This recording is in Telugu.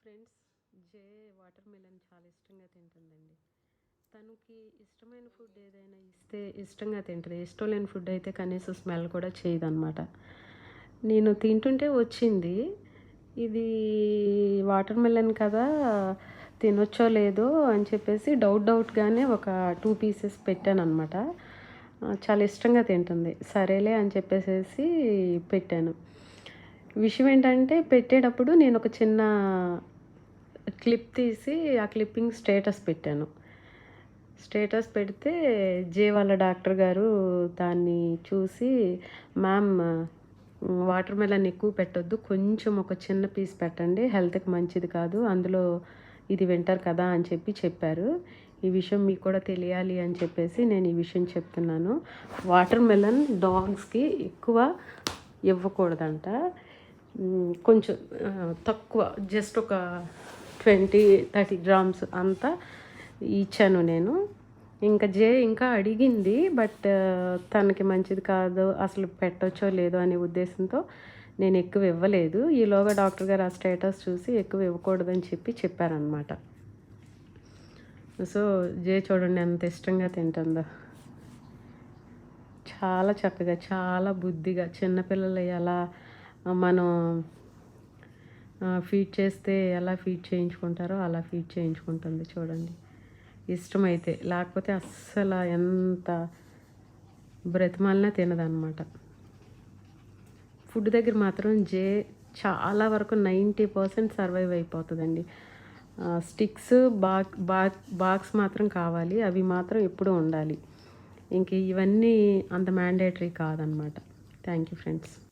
ఫ్రెండ్స్, జే వాటర్ మిలన్ చాలా ఇష్టంగా తింటుందండి. తనకి ఇష్టమైన ఫుడ్ ఏదైనా ఇస్తే ఇష్టంగా తింటుంది. ఇష్టం లేని ఫుడ్ అయితే కనీసం స్మెల్ కూడా చేయదనమాట. నేను తింటుంటే వచ్చింది, ఇది వాటర్ మిలన్ కదా, తినొచ్చో లేదో అని చెప్పేసి డౌట్గానే ఒక 2 పీసెస్ పెట్టానమాట. చాలా ఇష్టంగా తింటుంది. సరేలే అని చెప్పేసేసి పెట్టాను. విషయం ఏంటంటే పెట్టేటప్పుడు నేను ఒక చిన్న క్లిప్ తీసి ఆ క్లిప్పింగ్ స్టేటస్ పెట్టాను. స్టేటస్ పెడితే జే వాళ్ళ డాక్టర్ గారు దాన్ని చూసి, మ్యామ్ వాటర్ మెలన్ ఎక్కువ పెట్టొద్దు, కొంచెం ఒక చిన్న పీస్ పెట్టండి, హెల్త్కి మంచిది కాదు, అందులో ఇది వింటర్ కదా అని చెప్పారు. ఈ విషయం మీకు కూడా తెలియాలి అని చెప్పేసి నేను ఈ విషయం చెప్తున్నాను. వాటర్ మెలన్ డాగ్స్కి ఎక్కువ ఇవ్వకూడదంట. కొంచెం తక్కువ, జస్ట్ ఒక 20-30 గ్రామ్స్ అంతా ఇచ్చాను నేను. ఇంకా జే ఇంకా అడిగింది, బట్ తనకి మంచిది కాదు, అసలు పెట్టొచ్చో లేదో అనే ఉద్దేశంతో నేను ఎక్కువ ఇవ్వలేదు. ఈలోగా డాక్టర్ గారు ఆ స్టేటస్ చూసి ఎక్కువ ఇవ్వకూడదని చెప్పారనమాట. సో జే చూడండి ఎంత ఇష్టంగా తింటుందో, చాలా చక్కగా, చాలా బుద్ధిగా, చిన్నపిల్లలు ఎలా మనం ఫీడ్ చేస్తే ఎలా ఫీడ్ చేయించుకుంటారో అలా ఫీడ్ చేయించుకుంటుంది చూడండి. ఇష్టమైతే, లేకపోతే అస్సలు ఎంత బ్రతిమాలినా తినదనమాట. ఫుడ్ దగ్గర మాత్రం జే చాలా వరకు 90% సర్వైవ్ అయిపోతుందండి. స్టిక్స్ బాక్స్ మాత్రం కావాలి, అవి మాత్రం ఎప్పుడూ ఉండాలి. ఇంక ఇవన్నీ అంత మ్యాండేటరీ కాదనమాట. Thank you friends.